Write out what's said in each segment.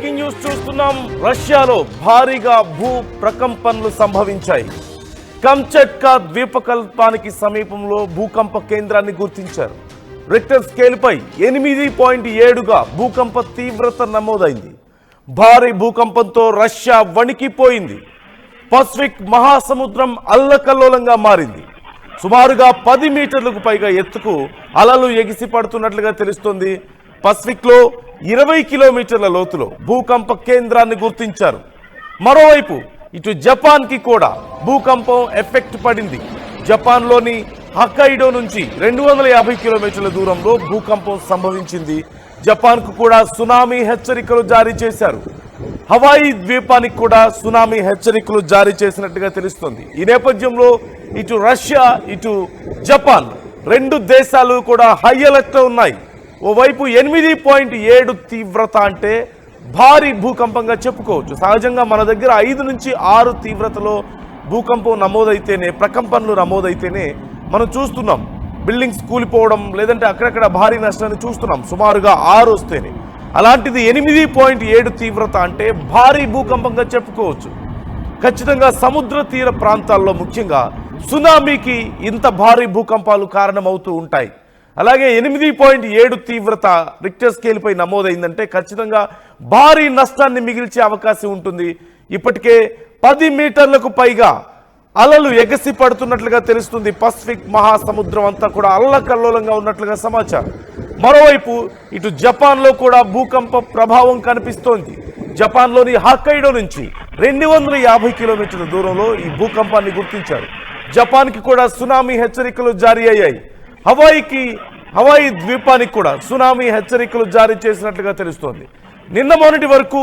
Breaking news చూస్తున్నాం. రష్యాలో భారీగా భూ ప్రకంపనలు సంభవించాయి. కంచట్కా ద్వీపకల్పానికి సమీపంలో భూకంప కేంద్రాన్ని గుర్తించారు. రిక్టర్ స్కేల్పై 8.7గా భూకంప తీవ్రత నమోదైంది. భారీ భూకంపంతో రష్యా వణికిపోయింది. పసిఫిక్ మహాసముద్రం అల్లకల్లోలంగా మారింది. సుమారుగా 10 మీటర్లకు పైగా ఎత్తుకు అలలు ఎగిసి పడుతున్నట్లుగా తెలుస్తోంది. పసిఫిక్ లో 20 కిలోమీటర్ల లోతులో భూకంప కేంద్రాన్ని గుర్తించారు. మరోవైపు ఇటు జపాన్ కి కూడా భూకంపం ఎఫెక్ట్ పడింది. జపాన్ లోని హొక్కైడో నుంచి 250 కిలోమీటర్ల దూరంలో భూకంపం సంభవించింది. జపాన్ కు కూడా సునామీ హెచ్చరికలు జారీ చేశారు. హవాయి ద్వీపానికి కూడా సునామీ హెచ్చరికలు జారీ చేసినట్టుగా తెలుస్తోంది. ఈ నేపథ్యంలో ఇటు రష్యా ఇటు జపాన్ రెండు దేశాలు కూడా హై అలర్ట్ ఉన్నాయి. ఓవైపు 8.7 తీవ్రత అంటే భారీ భూకంపంగా చెప్పుకోవచ్చు. సహజంగా మన దగ్గర 5 నుంచి 6 తీవ్రతలో భూకంపం నమోదైతేనే, ప్రకంపనలు నమోదైతేనే మనం చూస్తున్నాం బిల్డింగ్స్ కూలిపోవడం, లేదంటే అక్కడక్కడ భారీ నష్టాన్ని చూస్తున్నాం. సుమారుగా 6 వస్తేనే, అలాంటిది 8.7 తీవ్రత అంటే భారీ భూకంపంగా చెప్పుకోవచ్చు. ఖచ్చితంగా సముద్ర తీర ప్రాంతాల్లో ముఖ్యంగా సునామీకి ఇంత భారీ భూకంపాలు కారణమవుతూ ఉంటాయి. అలాగే 8.7 తీవ్రత రిక్టర్ స్కేల్పై నమోదైందంటే ఖచ్చితంగా భారీ నష్టాన్ని మిగిల్చే అవకాశం ఉంటుంది. ఇప్పటికే 10 మీటర్లకు పైగా అలలు ఎగసి పడుతున్నట్లుగా తెలుస్తుంది. పసిఫిక్ మహాసముద్రం అంతా కూడా అల్లకల్లోలంగా ఉన్నట్లుగా సమాచారం. మరోవైపు ఇటు జపాన్లో కూడా భూకంప ప్రభావం కనిపిస్తోంది. జపాన్లోని హొక్కైడో నుంచి 250 కిలోమీటర్ల దూరంలో ఈ భూకంపాన్ని గుర్తించారు. జపాన్కి కూడా సునామీ హెచ్చరికలు జారీ అయ్యాయి. హవాయి ద్వీపానికి కూడా సునామీ హెచ్చరికలు జారీ చేసినట్లుగా తెలుస్తోంది. నిన్న మొన్నటి వరకు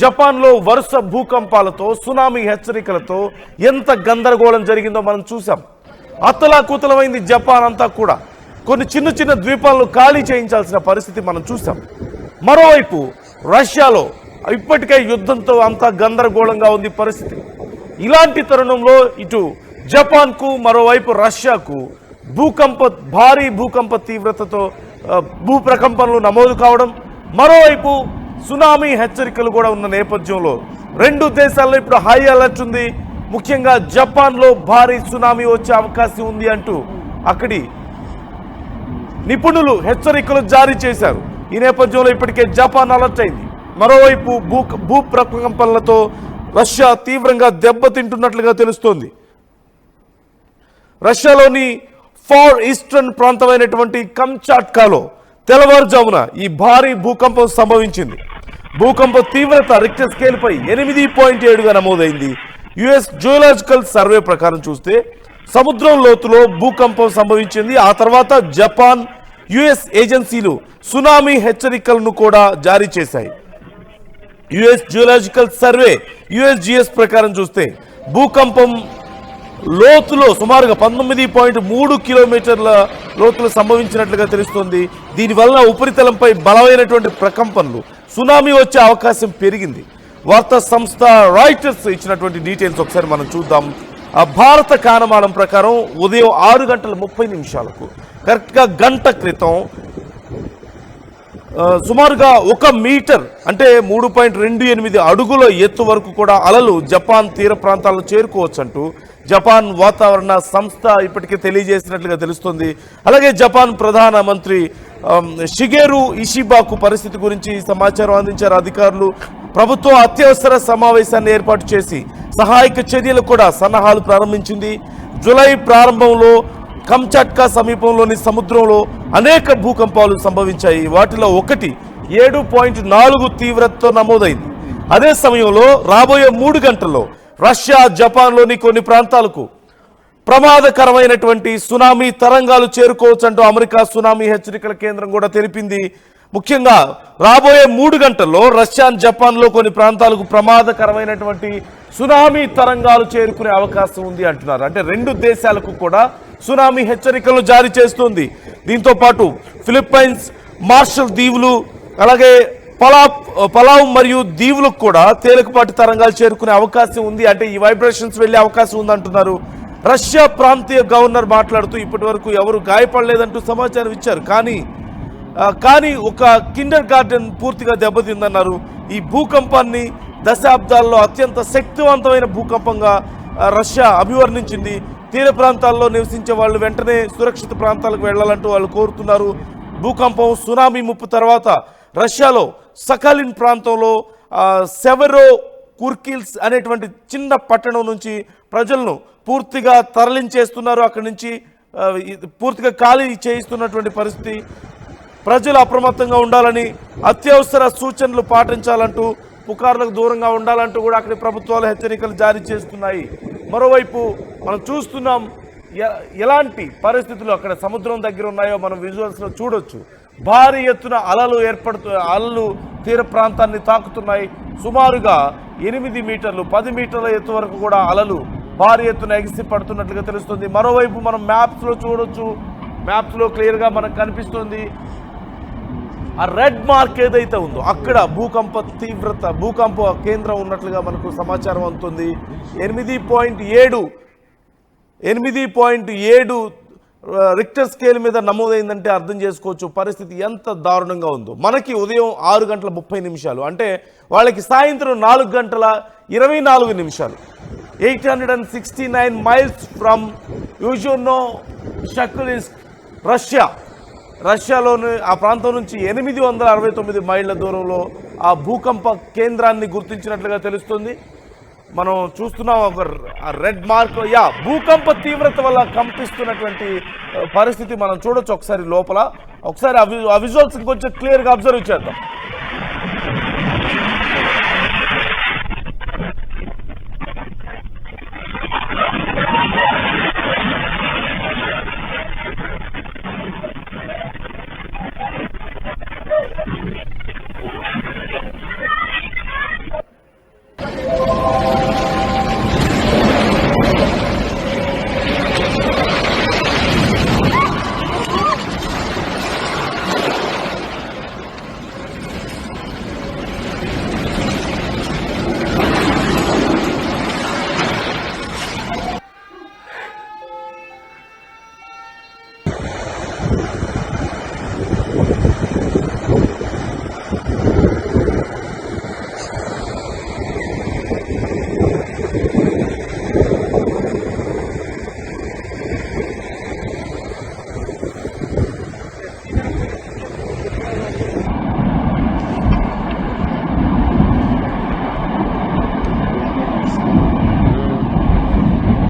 జపాన్లో వరుస భూకంపాలతో, సునామీ హెచ్చరికలతో ఎంత గందరగోళం జరిగిందో మనం చూసాం. అతలాకుతలమైంది జపాన్ అంతా కూడా. కొన్ని చిన్న చిన్న ద్వీపాలను ఖాళీ చేయించాల్సిన పరిస్థితి మనం చూసాం. మరోవైపు రష్యాలో ఇప్పటికే యుద్ధంతో అంతా గందరగోళంగా ఉంది పరిస్థితి. ఇలాంటి తరుణంలో ఇటు జపాన్కు, మరోవైపు రష్యాకు భారీ భూకంప తీవ్రతతో భూ ప్రకంపనలు నమోదు కావడం, మరోవైపు సునామీ హెచ్చరికలు కూడా ఉన్న నేపథ్యంలో రెండు దేశాల్లో ఇప్పుడు హై అలర్ట్ ఉంది. ముఖ్యంగా జపాన్లో భారీ సునామీ వచ్చే అవకాశం ఉంది అంటూ అక్కడి నిపుణులు హెచ్చరికలు జారీ చేశారు. ఈ నేపథ్యంలో ఇప్పటికే జపాన్ అలర్ట్ అయింది. మరోవైపు భూ ప్రకంపనలతో రష్యా తీవ్రంగా దెబ్బతింటున్నట్లుగా తెలుస్తోంది. రష్యాలోని ఫార్ ఈస్టర్న్ ప్రాంతమైనటువంటి కంచాట్కాలో తెల్లవారుజామున ఈ భారీ భూకంపం సంభవించింది. భూకంప తీవ్రత రిక్టర్ స్కేల్పై 8.7గా నమోదైంది. యుఎస్ జియోలాజికల్ సర్వే ప్రకారం చూస్తే సముద్రం లోతులో భూకంపం సంభవించింది. ఆ తర్వాత జపాన్, యుఎస్ ఏజెన్సీలు సునామీ హెచ్చరికలను కూడా జారీ చేశాయి. యుఎస్ జియోలాజికల్ సర్వే యుఎస్జిఎస్ ప్రకారం చూస్తే భూకంపం లోతులో సుమారుగా 19.3 కిలోమీటర్ల లోతులో సంభవించినట్లుగా తెలుస్తోంది. దీనివల్ల ఉపరితలంపై బలమైనటువంటి ప్రకంపనలు, సునామీ వచ్చే అవకాశం పెరిగింది. వార్తా సంస్థ రాయిటర్స్ ఇచ్చినటువంటి డీటెయిల్స్ ఒకసారి మనం చూద్దాం. భారత కాలమానం ప్రకారం ఉదయం 6:30 కరెక్ట్గా గంట క్రితం సుమారుగా 1 మీటర్ అంటే 3.28 అడుగుల ఎత్తు వరకు కూడా అలలు జపాన్ తీర ప్రాంతాలను చేరుకోవచ్చంటూ జపాన్ వాతావరణ సంస్థ ఇప్పటికే తెలియజేసినట్లుగా తెలుస్తుంది. అలాగే జపాన్ ప్రధానమంత్రి షిగేరు ఇషిబాకు పరిస్థితి గురించి సమాచారం అందించారు అధికారులు. ప్రభుత్వం అత్యవసర సమావేశాన్ని ఏర్పాటు చేసి సహాయక చర్యలు కూడా సన్నాహాలు ప్రారంభించింది. జూలై ప్రారంభంలో కంచాట్కా సమీపంలోని సముద్రంలో అనేక భూకంపాలు సంభవించాయి. వాటిలో ఒకటి 7.4 తీవ్రతతో నమోదైంది. అదే సమయంలో రాబోయే 3 గంటల్లో రష్యా, జపాన్లోని కొన్ని ప్రాంతాలకు ప్రమాదకరమైనటువంటి సునామీ తరంగాలు చేరుకోవచ్చంటూ అమెరికా సునామీ హెచ్చరికల కేంద్రం కూడా తెలిపింది. ముఖ్యంగా రాబోయే 3 గంటల్లో రష్యా, జపాన్లో కొన్ని ప్రాంతాలకు ప్రమాదకరమైనటువంటి సునామీ తరంగాలు చేరుకునే అవకాశం ఉంది అంటున్నారు. అంటే రెండు దేశాలకు కూడా సునామీ హెచ్చరికలు జారీ చేస్తుంది. దీంతో పాటు ఫిలిప్పైన్స్, మార్షల్ దీవులు, అలాగే పలావ్ మరియు దీవులకు కూడా తేలికపాటి తరంగాలు చేరుకునే అవకాశం ఉంది. అంటే ఈ వైబ్రేషన్స్ వెళ్లే అవకాశం ఉందంటున్నారు. రష్యా ప్రాంతీయ గవర్నర్ మాట్లాడుతూ ఇప్పటి వరకు ఎవరు గాయపడలేదంటూ సమాచారం ఇచ్చారు. కానీ ఒక కిండర్ గార్డెన్ పూర్తిగా దెబ్బతిందన్నారు. ఈ భూకంపాన్ని దశాబ్దాల్లో అత్యంత శక్తివంతమైన భూకంపంగా రష్యా అభివర్ణించింది. తీర ప్రాంతాల్లో నివసించే వాళ్ళు వెంటనే సురక్షిత ప్రాంతాలకు వెళ్ళాలంటూ వాళ్ళు కోరుతున్నారు. భూకంపం సునామీ ముప్పు తర్వాత రష్యాలో సకాలిన్ ప్రాంతంలో సెవెరో కుర్కిల్స్ అనేటువంటి చిన్న పట్టణం నుంచి ప్రజలను పూర్తిగా తరలించేస్తున్నారు. అక్కడి నుంచి పూర్తిగా ఖాళీ చేయిస్తున్నటువంటి పరిస్థితి. ప్రజలు అప్రమత్తంగా ఉండాలని, అత్యవసర సూచనలు పాటించాలంటూ, పుకార్లకు దూరంగా ఉండాలంటూ కూడా అక్కడి ప్రభుత్వాలు హెచ్చరికలు జారీ చేస్తున్నాయి. మరోవైపు మనం చూస్తున్నాం ఎలాంటి పరిస్థితులు అక్కడ సముద్రం దగ్గర ఉన్నాయో మనం విజువల్స్లో చూడొచ్చు. భారీ ఎత్తున అలలు తీర ప్రాంతాన్ని తాకుతున్నాయి. సుమారుగా 8 మీటర్లు 10 మీటర్ల ఎత్తు వరకు కూడా అలలు భారీ ఎత్తున ఎగిసి పడుతున్నట్లుగా తెలుస్తుంది. మరోవైపు మనం మ్యాప్స్లో చూడొచ్చు. మ్యాప్స్లో క్లియర్గా మనకు కనిపిస్తుంది ఆ రెడ్ మార్క్ ఏదైతే ఉందో అక్కడ భూకంప కేంద్రం ఉన్నట్లుగా మనకు సమాచారం అందుతుంది. 8.7 రిక్టర్ స్కేల్ మీద నమోదైందంటే అర్థం చేసుకోవచ్చు పరిస్థితి ఎంత దారుణంగా ఉందో. మనకి ఉదయం 6:30 అంటే వాళ్ళకి సాయంత్రం 4:24. 869 మైల్స్ ఫ్రమ్ యూజోనో షకులిస్క్, రష్యాలోని ఆ ప్రాంతం నుంచి 869 మైళ్ళ దూరంలో ఆ భూకంప కేంద్రాన్ని గుర్తించినట్లుగా తెలుస్తుంది. మనం చూస్తున్నాం ఒక రెడ్ మార్క్. భూకంప తీవ్రత వల్ల కంపిస్తున్నటువంటి పరిస్థితి మనం చూడొచ్చు. ఒకసారి లోపల ఒకసారి ఆ విజువల్స్ కొంచెం క్లియర్గా అబ్జర్వ్ చేద్దాం.